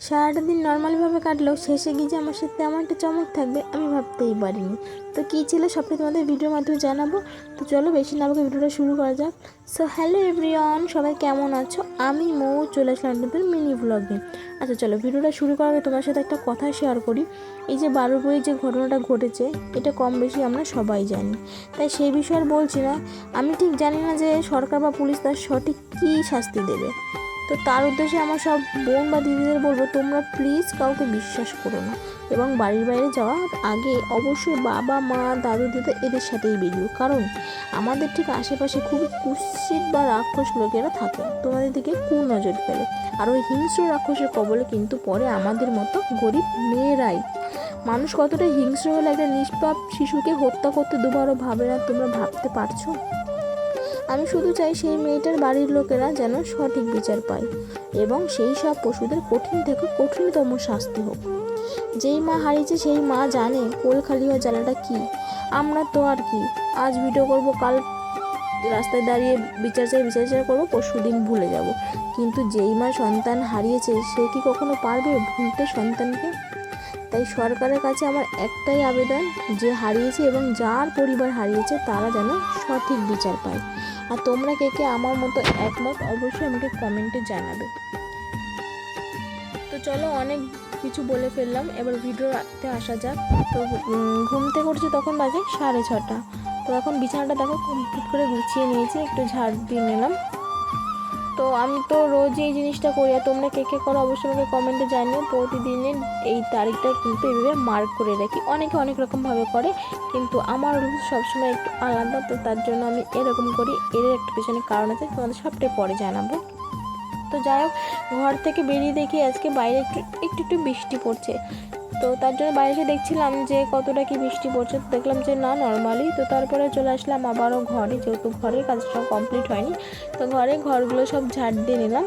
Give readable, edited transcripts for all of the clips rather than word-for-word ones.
সারাটা দিন নর্মালভাবে কাটলেও শেষে গিয়ে যে আমার সাথে তেমন একটা চমক থাকবে আমি ভাবতেই পারিনি। তো কী ছিল সবটা তোমাদের ভিডিওর মাধ্যমে জানাবো। তো চলো বেশি না আমাকে ভিডিওটা শুরু করা যাক। সো হ্যালো এভরিওয়ান, সবাই কেমন আছো? আমি মৌ চলে আসলাম নতুন মিনি ব্লগে। আচ্ছা চলো ভিডিওটা শুরু করার আগে তোমার সাথে একটা কথা শেয়ার করি। এই যে বারুইপুরে যে ঘটনাটা ঘটেছে এটা কম বেশি আমরা সবাই জানি, তাই সেই বিষয়ে আর বলছি না। আমি ঠিক জানি না যে সরকার বা পুলিশ তার সঠিক কী শাস্তি দেবে। তো তার উদ্দেশ্যে আমার সব বোন বা দিদিদের বলবো, তোমরা প্লিজ কাউকে বিশ্বাস করো না, এবং বাড়ির বাইরে যাওয়ার আগে অবশ্যই বাবা মা দাদু দিদা এদের সাথেই বেরিও, কারণ আমাদের ঠিক আশেপাশে খুবই কুৎসিত বা রাক্ষস লোকেরা থাকে, তোমাদের দিকে কুনজর ফেলে। আর ওই হিংস্র রাক্ষসের কবলে কিন্তু পরে আমাদের মতো গরিব মেয়েরাই। মানুষ কতটা হিংস্র হলে একটা নিষ্পাপ শিশুকে হত্যা করতে দুবারও ভাবে না, তোমরা ভাবতে পারছো? আমি শুধু চাই সেই মেয়েটার বাড়ির লোকেরা যেন সঠিক বিচার পায়, এবং সেই সব পশুদের কঠিন থেকে কঠিনতম শাস্তি হোক। যেই মা হারিয়েছে সেই মা জানে কোল খালি হওয়া জ্বালাটা কি। আমরা তো আর কি আজ ভিডিও করব, কাল রাস্তায় দাঁড়িয়ে বিচার চাই করবো, পরশু দিন ভুলে যাব। কিন্তু যেই মা সন্তান হারিয়েছে সে কি কখনো পারবে ভুলতে সন্তানকে? তাই সরকারের কাছে আমার একটাই আবেদন, যে হারিয়েছে এবং যার পরিবার হারিয়েছে তারা যেন সঠিক বিচার পায়। আর তোমরা কে কে আমার মতো একমত অবশ্যই আমাকে কমেন্টে জানাবে। তো চলো অনেক কিছু বলে ফেললাম, এবার ভিডিওতে আসা যাক। তো ঘুম থেকে উঠছি তখন বাজে 6:30। তো এখন বিছানাটা দেখো কমপ্লিট করে গুছিয়ে নিয়েছি, একটু ঝাড় দিয়ে নিলাম। তো আমি তো রোজই এই জিনিসটা করি, আর তোমরা কে কে করো অবশ্যই আমাকে কমেন্টে জানিও। প্রতিদিনের এই তারিখটা কিন্তু এইভাবে মার্ক করে রাখি, অনেকে অনেক রকমভাবে করে, কিন্তু আমার রুলস সবসময় একটু আলাদা। তো তার জন্য আমি এরকম করি, এর একটা পিছনে কারণ আছে, তোমাদের সবটাই পরে জানাবো। তো যাই হোক, ঘর থেকে বেরিয়ে দেখি আজকে বাইরে একটু একটু বৃষ্টি পড়ছে। তো তার জন্য বাইরে এসে দেখছিলাম যে কতটা কি বৃষ্টি পড়ছে, তো দেখলাম যে না নর্মালি। তো তারপরে চলে আসলাম আবারও ঘরে, যেহেতু ঘরের কাজটা কমপ্লিট হয়নি। তো ঘরগুলো সব ঝাড় দিয়ে নিলাম।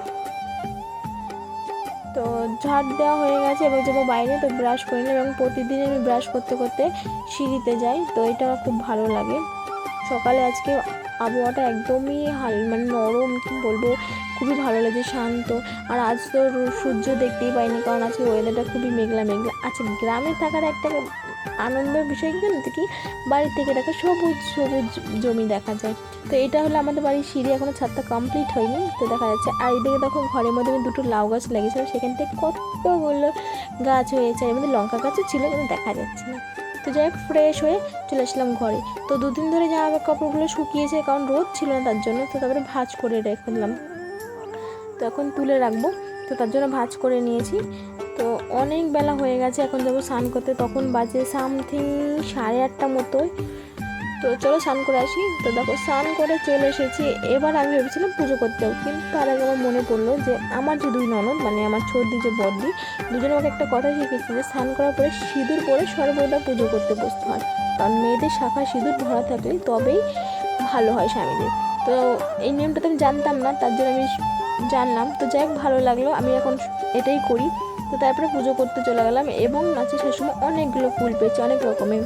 তো ঝাড় দেওয়া হয়ে গেছে, এবার যাবো বাইরে। তো ব্রাশ করে নিলাম, এবং প্রতিদিন আমি ব্রাশ করতে করতে সিঁড়িতে যাই, তো এটা আমার খুব ভালো লাগে। সকালে আজকে আবহাওয়াটা একদমই মানে নরম, কি বলবো, খুবই ভালো লাগে, শান্ত। আর আজ তো সূর্য দেখতেই পাইনি, কারণ আজকে ওয়েদারটা খুবই মেঘলা মেঘলা। আচ্ছা, গ্রামে থাকার একটা আনন্দের বিষয় কি জানো তো, কি বাড়ির থেকে দেখো সবুজ সবুজ জমি দেখা যায়। তো এটা হলো আমাদের বাড়ির সিঁড়ি, এখনো ছাদটা কমপ্লিট হয়নি, তো দেখা যাচ্ছে। আর এদিকে দেখো ঘরের মধ্যে আমি দুটো লাউ গাছ লাগিয়েছিলাম, সেখান থেকে কতগুলো গাছ হয়েছে, এর মধ্যে লঙ্কা গাছও ছিল কিন্তু দেখা যাচ্ছে না। তো যাই হোক, ফ্রেশ হয়ে চলে আসলাম ঘরে। তো দুদিন ধরে জামা কাপড়গুলো শুকিয়েছে, কারণ রোদ ছিল না তার জন্য। তো তারপরে ভাঁজ করে রেখে দিলাম, তো এখন তুলে রাখবো। তো তার জন্য ভাঁজ করে নিয়েছি। তো অনেক বেলা হয়ে গেছে, এখন যাবো স্নান করতে, তখন বাজে সামথিং 8:30 মতোই। তো চলো স্নান করে আসি। তো দেখো স্নান করে চলে এসেছি। এবার আমি ভেবেছিলাম পুজো করতেও, কিন্তু তার আগে আমার মনে পড়লো যে আমার যে দুই ননদ, মানে আমার ছোটদি যে বড়দি, দুজনে আমাকে একটা কথা শিখেছে যে স্নান করার পরে সিঁদুর পরে সর্বদা পুজো করতে বসতে হয়, কারণ মেয়েদের শাখায় সিঁদুর ভরা থাকলে তবেই ভালো হয় স্বামীদের। তো এই নিয়মটা তো আমি জানতাম না, তার জন্য আমি জানলাম। তো যাই হোক, ভালো লাগলো, আমি এখন এটাই করি। তো তারপরে পুজো করতে চলে গেলাম, এবং নাচি সেই সময় অনেকগুলো ফুল পেয়েছি, অনেক রকমের।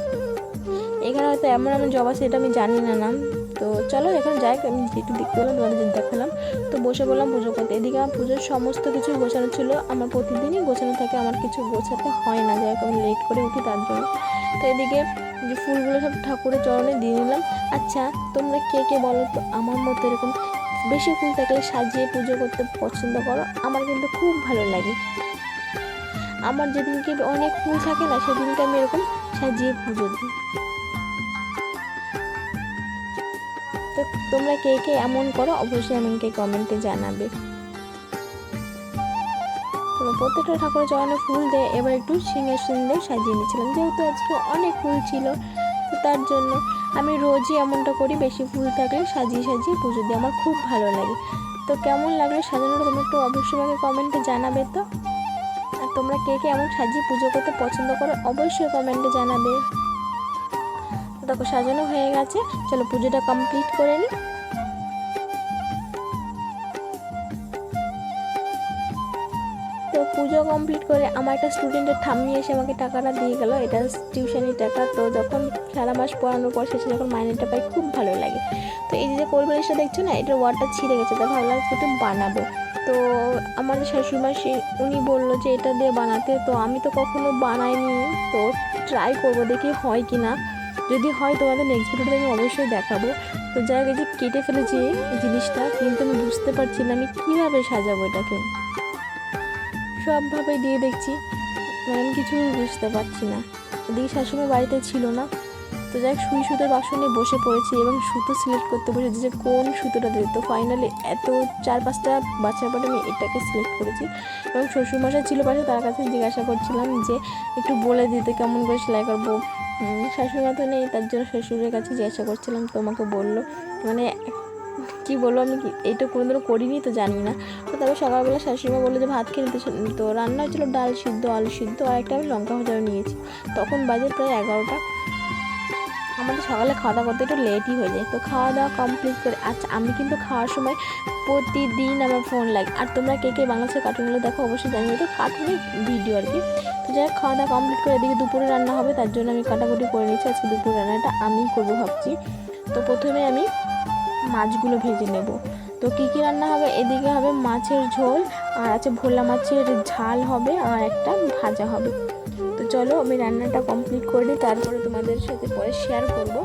এখানে হয়তো এমন এমন জবা, সেটা আমি জানি না নাম। তো চলো এখন যাই, আমি যেটু দেখতে পেলাম তোমাদের দেখালাম। তো বসে বললাম পুজো করতে। এদিকে আমার পুজোর সমস্ত কিছু গোছানো ছিল, আমার প্রতিদিনই গোছানো থাকে, আমার কিছু গোছাতে হয় না, যাই হোক আমি লেট করে উঠি তার জন্য। তো এদিকে যে ফুলগুলো সব ঠাকুরের চরণে দিয়ে নিলাম। আচ্ছা, তোমরা কে কে বলো তো আমার মতো এরকম বেশি ফুল থাকলে সাজিয়ে পুজো করতে পছন্দ করো? আমার কিন্তু খুব ভালো লাগে। আমার যেদিনকে অনেক ফুল থাকে না, সেদিনকে আমি এরকম সাজিয়ে পুজো দিই। তো তোমরা কে কে এমন করো অবশ্যই আমাকে কমেন্টে জানাবে। তো প্রত্যেকটা ঠাকুরের চরণে ফুল দিয়ে এবার একটু সিংহাসন দিয়ে সাজিয়ে নিয়েছিলাম, যেহেতু আজকে অনেক ফুল ছিল। তো তার জন্য আমি রোজই এমনটা করি, বেশি ফুল থাকলে সাজিয়ে সাজিয়ে পুজো দিই, আমার খুব ভালো লাগে। তো কেমন লাগলো সাজানোটা তোমরা একটু অবশ্যই আমাকে কমেন্টে জানাবে। তো আর তোমরা কে কে এমন সাজিয়ে পুজো করতে পছন্দ করো অবশ্যই কমেন্টে জানাবে। দেখো সাজানো হয়ে গেছে, চলো পুজোটা কমপ্লিট করে নিই। তো পুজো কমপ্লিট করে আমার একটা স্টুডেন্টের ঠাম্মি এসে আমাকে টাকাটা দিয়ে গেল, এটা টিউশনের টাকা। তো যখন সারা মাস পড়ানোর পর শেষে যখন মাইনেটা পাই খুব ভালো লাগে। তো এই যে কোল বালিশটা দেখছো না, এটার ওয়ারটা ছিঁড়ে গেছে, তো ভাবলাম একটু বানাবো। তো আমার শাশুড়িমা উনি বললো যে এটা দিয়ে বানাতে, তো আমি তো কখনো বানাইনি, তো ট্রাই করবো দেখি হয় কি না। যদি হয় তোমাদের নেক্সট ভিডিওতে আমি অবশ্যই দেখাবো। তো যাই হোক, যে কেটে ফেলেছি এই জিনিসটা, কিন্তু আমি বুঝতে পারছি না আমি কীভাবে সাজাবো এটাকে। সবভাবে দিয়ে দেখছি, মানে আমি কিছুই বুঝতে পারছি না। এদিকে শাশুড়ি বাড়িতে ছিল না, তো যাই হোক সুই সুতোর বাক্স নিয়ে বসে পড়েছি এবং সুতো সিলেক্ট করতে বসেছি যে কোন সুতোটা দিতে। তো ফাইনালি এত 4-5টা বাচ্চার পরে আমি এটাকে সিলেক্ট করেছি এবং শ্বশুরমশাই ছিল পাশে, তার কাছে জিজ্ঞাসা করছিলাম যে একটু বলে দিতে কেমন করে সেলাই করবো। শাশুড়িমা তো নেই, তার জন্য শ্বশুরের কাছে জিজ্ঞাসা করছিলাম, তো আমাকে বললো, মানে কী বলবো, আমি এইটা কোনোদিনও করিনি তো জানি না। তো তারপর সকালবেলা শাশুড়িমা বললো যে ভাত খেয়ে নিতে, তো রান্না হচ্ছিলো ডাল সিদ্ধ, আলু সিদ্ধ, আর একটা আমি লঙ্কা ভাজাও নিয়েছি। তখন বাজে প্রায় 11টা। আমাদের সকালে খাওয়া দাওয়া করতে একটু লেটই হয়ে যায়। তো খাওয়া দাওয়া কমপ্লিট করে, আচ্ছা আমি কিন্তু খাওয়ার সময় প্রতিদিন আমার ফোন লাগে। আর তোমরা কে কে বাংলাদেশের কার্টুনগুলো দেখো অবশ্যই জানিও, তো কার্টুনের ভিডিও আর কি। তো যাই হোক খাওয়া দাওয়া কমপ্লিট করে এদিকে দুপুরে রান্না হবে, তার জন্য আমি কাটাকুটি করে নিচ্ছি। আজকে দুপুর রান্নাটা আমিই করবো ভাবছি। তো প্রথমে আমি মাছগুলো ভেজে নেব। তো কী কী রান্না হবে, এদিকে হবে মাছের ঝোল, আর আছে ভোলা মাছের ঝাল হবে, আর একটা ভাজা হবে। তো চলো আমি রান্নাটা কমপ্লিট করে নিই, তারপরে তোমাদের সাথে পরে শেয়ার করব।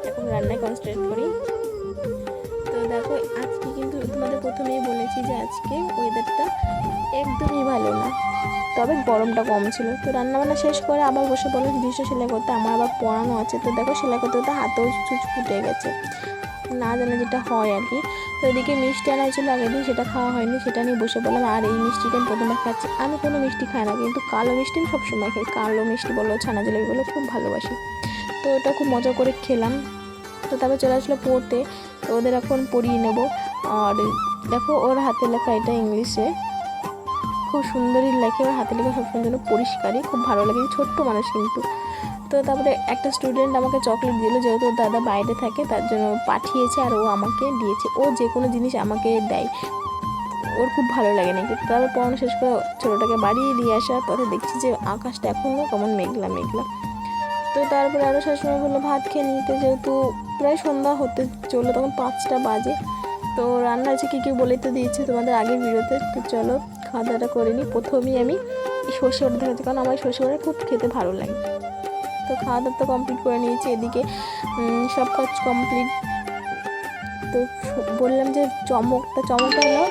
এখন রান্নায় কনসেন্ট্রেট করি। তো দেখো আজকে কিন্তু তোমাদের প্রথমেই বলেছি যে আজকে ওয়েদারটা একদমই ভালো না, তবে গরমটা কম ছিল। তো রান্নাবান্না শেষ করে আবার বসে পড়লো জিনিসটা সেলাই করতে। আমার আবার পড়ানো আছে, তো দেখো সেলাই করতে করতে হাতেও চুচ ফুটে গেছে, না জানে যেটা হয় আর কি। তো এদিকে মিষ্টি আনা হয়েছিলো আগের দিন, সেটা খাওয়া হয়নি, সেটা নিয়ে বসে পড়লাম। আর এই মিষ্টিটা আমি প্রথমবার খাচ্ছি। আমি কোনো মিষ্টি খাই না, কিন্তু কালো মিষ্টি আমি সবসময় খাই। কালো মিষ্টি বলো, ছানা জিলাপি বলো, খুব ভালোবাসি। তো ওটা খুব মজা করে খেলাম। তো তারপর চলে আসলো পড়তে, তো ওদের এখন পড়িয়ে নেব। আর দেখো ওর হাতে লেখা, এটা ইংলিশে, খুব সুন্দরই লেখে। ওর হাতে লেখা সবসময় জন্য পরিষ্কারই, খুব ভালো লাগে, ছোট্ট মানুষ কিন্তু। তো তারপরে একটা স্টুডেন্ট আমাকে চকলেট দিল, যেহেতু ওর দাদা বাইরে থাকে তার জন্য পাঠিয়েছে, আর ও আমাকে দিয়েছে। ও যে কোনো জিনিস আমাকে দেয়, ওর খুব ভালো লাগে নাকি। তারপর পড়ানো শেষ করে ছোটোটাকে বাড়ি দিয়ে আসার পথে দেখছি যে আকাশটা এখনও কেমন মেঘলা মেঘলা। তো তারপরে আরও শাশুড়ি বললো ভাত খেয়ে নিতে, যেহেতু প্রায় সন্ধ্যা হতে চললো, তখন 5টা বাজে। তো রান্না আছে কী কী বলে তো দিয়েছি তোমাদের আগের ভিডিওতে। তো চলো খাওয়া দাওয়াটা করে নিই। প্রথমেই আমি সর্ষে বাটা দেখাচ্ছি, কারণ আমার সর্ষে বাটা খুব খেতে ভালো লাগে। তো খাওয়া দাওয়া তো কমপ্লিট করে নিয়েছি, এদিকে সব কাজ কমপ্লিট। তো বললাম যে চমকটা হলো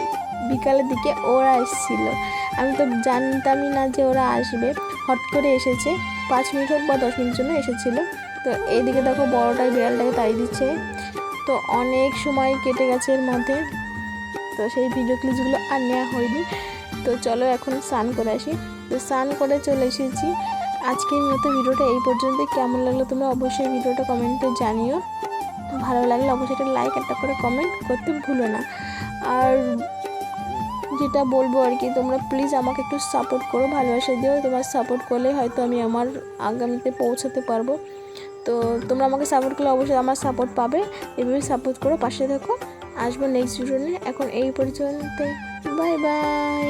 বিকালের দিকে ওরা এসেছিলো। আমি তো জানতামই না যে ওরা আসবে, হট করে এসেছে, 5 মিনিট হোক বা 10 মিনিটের জন্য এসেছিলো। তো এইদিকে দেখো বড়টাই বিড়ালটাকে তাড়িয়ে দিচ্ছে। তো অনেক সময় কেটে গেছে এর মধ্যে, তো সেই ভিডিও ক্লিপগুলো আর নেওয়া হয়নি। তো চলো এখন স্নান করে আসি। তো স্নান করে চলে এসেছি। আজকের মতো ভিডিওটা এই পর্যন্ত। কেমন লাগলো তোমরা অবশ্যই ভিডিওটা কমেন্টে জানিও। ভালো লাগলে অবশ্যই একটা লাইক, একটা করে কমেন্ট করতে ভুলো না। আর যেটা বলবো আর কি, তোমরা প্লিজ আমাকে একটু সাপোর্ট করো, ভালোবাসা দিও। তোমার সাপোর্ট করলে হয়তো আমি আমার আগামীতে পৌঁছাতে পারবো। তো তোমরা আমাকে সাপোর্ট করলে অবশ্যই আমার সাপোর্ট পাবে। এভাবে সাপোর্ট করো, পাশে থাকো। আসবো নেক্সট ভিডিও নিয়ে। এখন এই পর্যন্ত, বাই বাই।